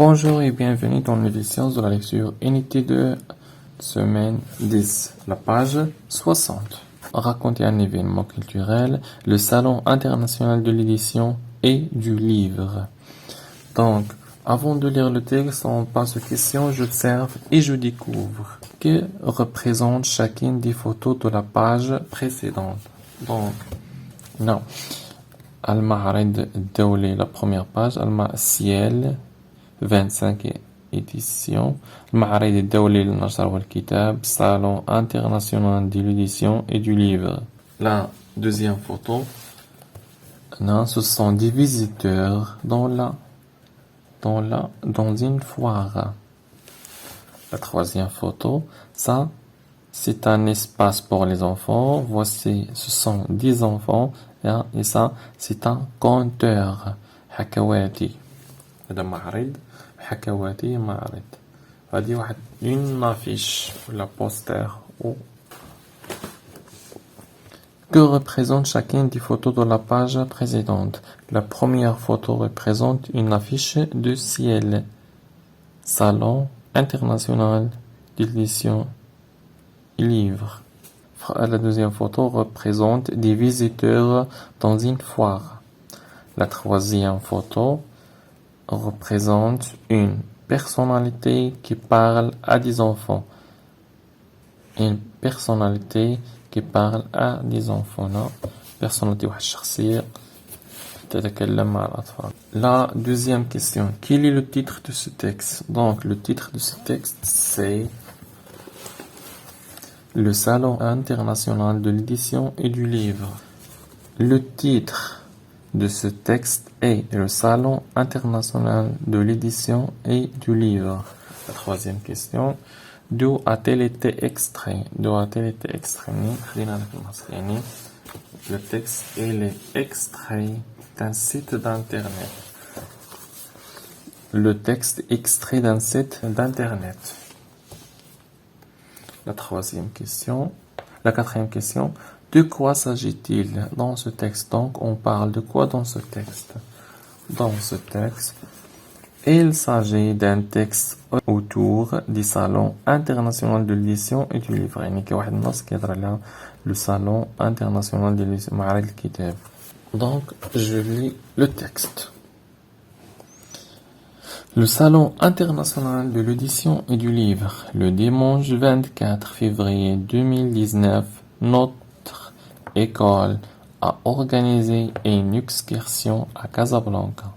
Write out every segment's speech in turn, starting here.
Bonjour et bienvenue dans l'édition de la lecture Unité 2, semaine 10, la page 60. Raconter un événement culturel, le Salon international de l'édition et du livre. Donc, avant de lire le texte, on passe aux questions, j'observe et je découvre. Que représente chacune des photos de la page précédente? Donc, non. Al-Ma'arid Dawli, la première page, Al-Ciel, 25 éditions. Al-Ma'arid Dawli, le Nashr wal Kitab, Salon international de l'édition et du livre. La deuxième photo, non, ce sont des visiteurs dans une foire. La troisième photo, ça, c'est un espace pour les enfants. Voici, ce sont 10 enfants. Et ça, c'est un conteur. Hakawati. هذا معرض حكواتي معرض. هذه واحد une affiche ولا poster. Que représente chacune des photos de la page précédente? La première photo représente une affiche de ciel. Salon international d'édition et livre. La deuxième photo représente des visiteurs dans une foire. La troisième photo représente une personnalité qui parle à des enfants. Une personnalité qui parle à des enfants. Non? Personnalité واحد الشخصية تتكلم مع الأطفال. La deuxième question. Quel est le titre de ce texte? Donc, le titre de ce texte, c'est le Salon international de l'édition et du livre. Le titre de ce texte est le Salon international de l'édition et du livre. La troisième question. D'où a-t-il été extrait? D'où a-t-il été extrait? Le texte est extrait d'un site d'internet. Le texte est extrait d'un site d'internet. La quatrième question, de quoi s'agit-il dans ce texte? Donc, on parle de quoi dans ce texte? Dans ce texte, il s'agit d'un texte autour du Salon international de l'édition et du livre. Le Salon international de l'édition. Donc, je lis le texte. Le Salon international de l'édition et du livre. Le dimanche 24 février 2019, notre école a organisé une excursion à Casablanca.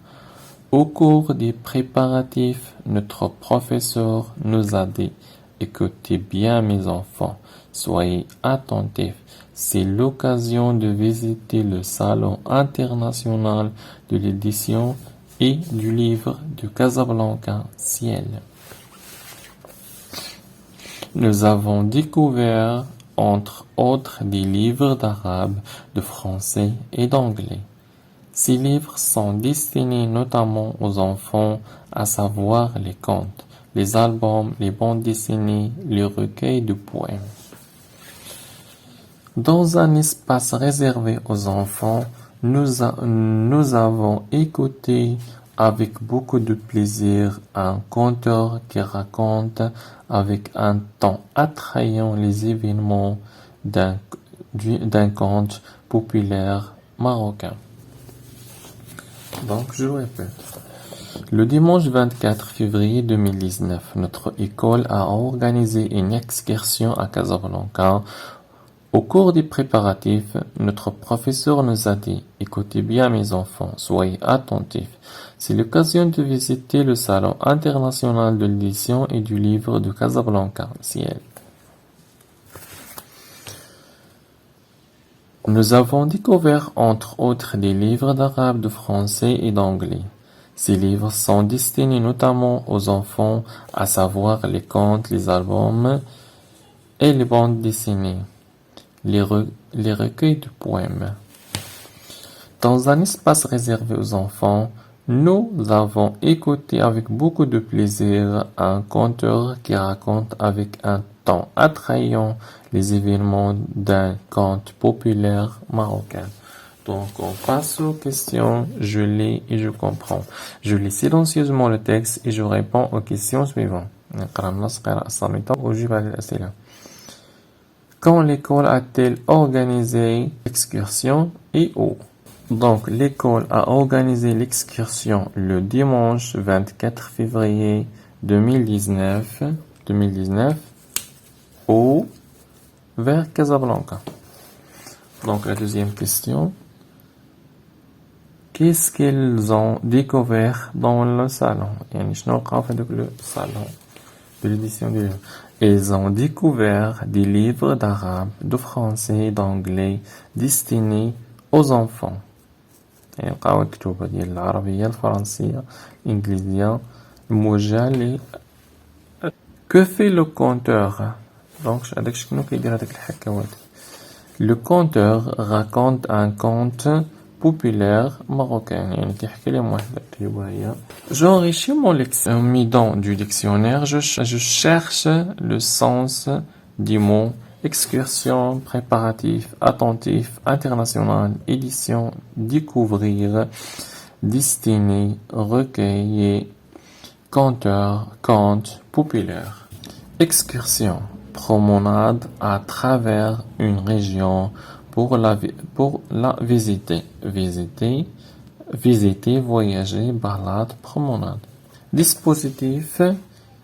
Au cours des préparatifs, notre professeur nous a dit « Écoutez bien mes enfants, soyez attentifs. C'est l'occasion de visiter le Salon international de l'édition et du livre de Casablanca, Ciel. Nous avons découvert, entre autres, des livres d'arabe, de français et d'anglais. Ces livres sont destinés notamment aux enfants, à savoir les contes, les albums, les bandes dessinées, les recueils de poèmes. Dans un espace réservé aux enfants, nous avons écouté avec beaucoup de plaisir un conteur qui raconte avec un ton attrayant les événements d'un conte populaire marocain. Donc, je le répète. Le dimanche 24 février 2019, notre école a organisé une excursion à Casablanca. Au cours des préparatifs, notre professeur nous a dit « Écoutez bien mes enfants, soyez attentifs. C'est l'occasion de visiter le Salon international de l'édition et du livre de Casablanca, Ciel. Nous avons découvert entre autres des livres d'arabe, de français et d'anglais. Ces livres sont destinés notamment aux enfants, à savoir les contes, les albums et les bandes dessinées. Les recueils de poèmes. Dans un espace réservé aux enfants, nous avons écouté avec beaucoup de plaisir un conteur qui raconte avec un ton attrayant les événements d'un conte populaire marocain. Donc, on passe aux questions. Je lis et je comprends. Je lis silencieusement le texte et je réponds aux questions suivantes. نقرأ النص قراءة صامتة وأجيب على الأسئلة. Quand l'école a-t-elle organisé l'excursion et où? Donc, l'école a organisé l'excursion le dimanche 24 février 2019, où? Vers Casablanca. Donc, la deuxième question. Qu'est-ce qu'ils ont découvert dans le salon? يعني شنو لقاو في هذاك le salon de l'édition du livre. Ils ont découvert des livres d'arabe, de français et d'anglais destinés aux enfants. يعني لقاو الكتب ديال العربية الفرنسية الإنجليزية موجهة ل Que fait le conteur? Donc هذاك شنو كيدير هذاك الحكاوات. Le conteur raconte un conte populaire marocain. يعني كيحكي لهم واحد الرواية. J'enrichis mon lexique du dictionnaire. Je cherche le sens du mot excursion, préparatif, attentif, international, édition, découvrir, destiné, recueil, conteur, conte, populaire. Excursion, promenade à travers une région pour la visiter. Visiter, voyager, balade, promenade. Dispositif,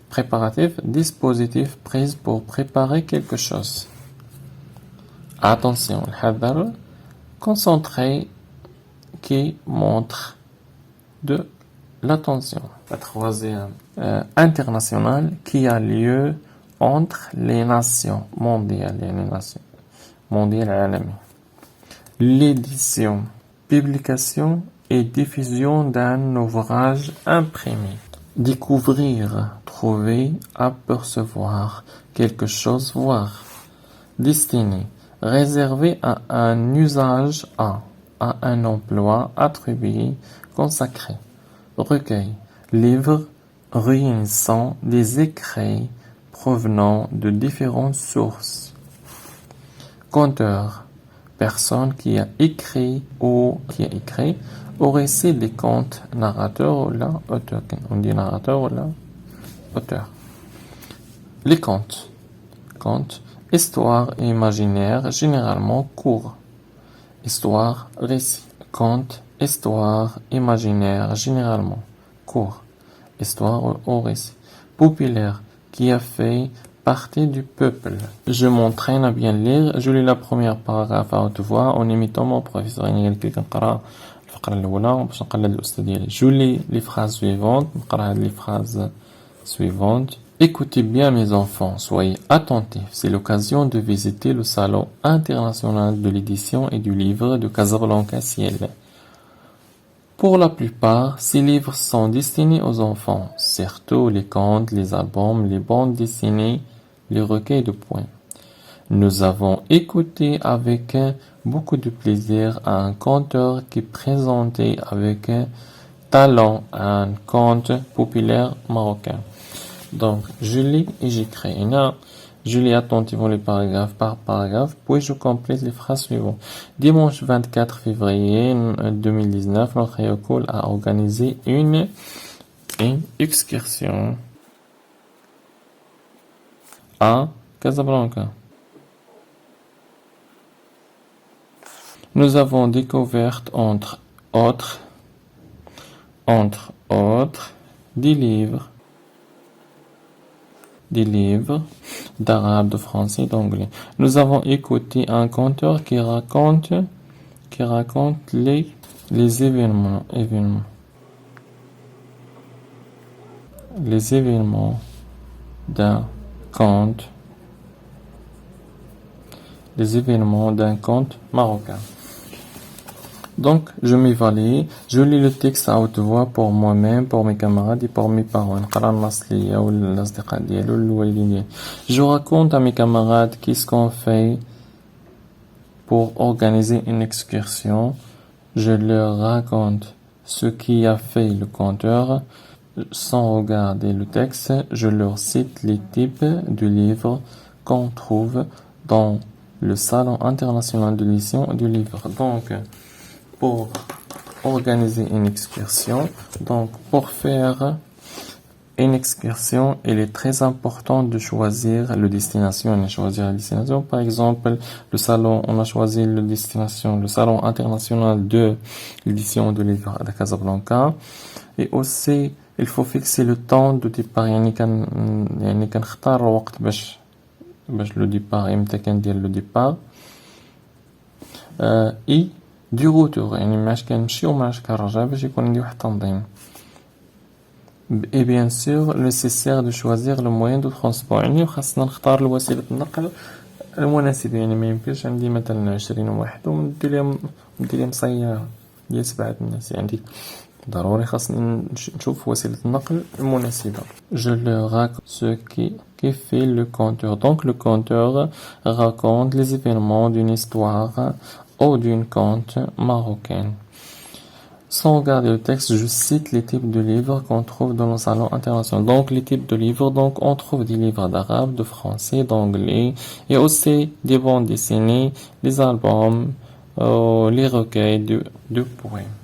préparatif, dispositif prise pour préparer quelque chose. Attention, الحذر, concentré qui montre de l'attention. La troisième, internationale qui a lieu entre les nations mondiales, les nations mondiales عالمي. L'édition, publication et diffusion d'un ouvrage imprimé. Découvrir, trouver, apercevoir, quelque chose, voir. Destiné, réservé à un usage à un emploi attribué, consacré. Recueil, livre réunissant des écrits provenant de différentes sources. Conteur, personne qui a écrit au récit des contes, narrateur ou là, auteur. On dit narrateur ou là, auteur. Les contes. Contes, histoire et imaginaire, généralement court. Histoire, récit. Conte, histoire, imaginaire, généralement court. Histoire au récit. Populaire, qui a fait partie du peuple. Je m'entraîne à bien lire. Je lis la première paragraphe à haute voix en imitant mon professeur. يعني كي كنقرا الفقرة الأولى باش نقلد الأستاذ ديالي. Je lis les phrases suivantes. نقرا هاد les phrases suivantes. Écoutez bien mes enfants, soyez attentifs. C'est l'occasion de visiter le salon international de l'édition et du livre de Casablanca Ciel. Pour la plupart, ces livres sont destinés aux enfants, surtout les contes, les albums, les bandes dessinées, les recueils de poèmes. Nous avons écouté avec beaucoup de plaisir un conteur qui présentait avec talent un conte populaire marocain. Donc, je lis et j'écris. Je lis attentivement les paragraphes par paragraphe, puis je complète les phrases suivantes. Dimanche 24 février 2019, notre école a organisé une excursion à Casablanca. Nous avons découvert entre autres des livres d'arabe, de français, d'anglais. Nous avons écouté un conteur qui raconte les événements d'un conte marocain. Donc, je m'évalue, je lis le texte à haute voix pour moi-même, pour mes camarades et pour mes parents. Je raconte à mes camarades qu'est-ce qu'on fait pour organiser une excursion. Je leur raconte ce qui a fait le conteur. Sans regarder le texte, je leur cite les types de livres qu'on trouve dans le Salon international de l'édition du livre. Donc, pour organiser une excursion. Donc, pour faire une excursion, il est très important de choisir le destination. On a choisi la destination. Par exemple, le salon, on a choisi le destination, le salon international de l'édition de livres de Casablanca. Et aussi, il faut fixer le temps de départ. يعني كنختار الوقت باش لو ديبار امتى كندير لو ديبار اي دي روتور يعني ماش كنمشي وماش كنرجع باش يكون عندي واحد التنظيم. Et bien sûr, nécessaire de choisir le moyen de transport. يعني خاصنا نختار الوسيلة النقل المناسبة. يعني ما يمكنش عندي مثلا 20 واحد وندير لهم سيارة ديال 7 الناس. يعني ضروري خاصني نشوف وسيلة النقل المناسبة. Je le raconte ce qui fait le conteur. Donc le conteur raconte les événements d'une histoire ou d'une conte marocaine. Sans regarder le texte, je cite les types de livres qu'on trouve dans le salon international. Donc, les types de livres, donc, on trouve des livres d'arabe, de français, d'anglais, et aussi des bandes dessinées, les albums, les recueils de poèmes.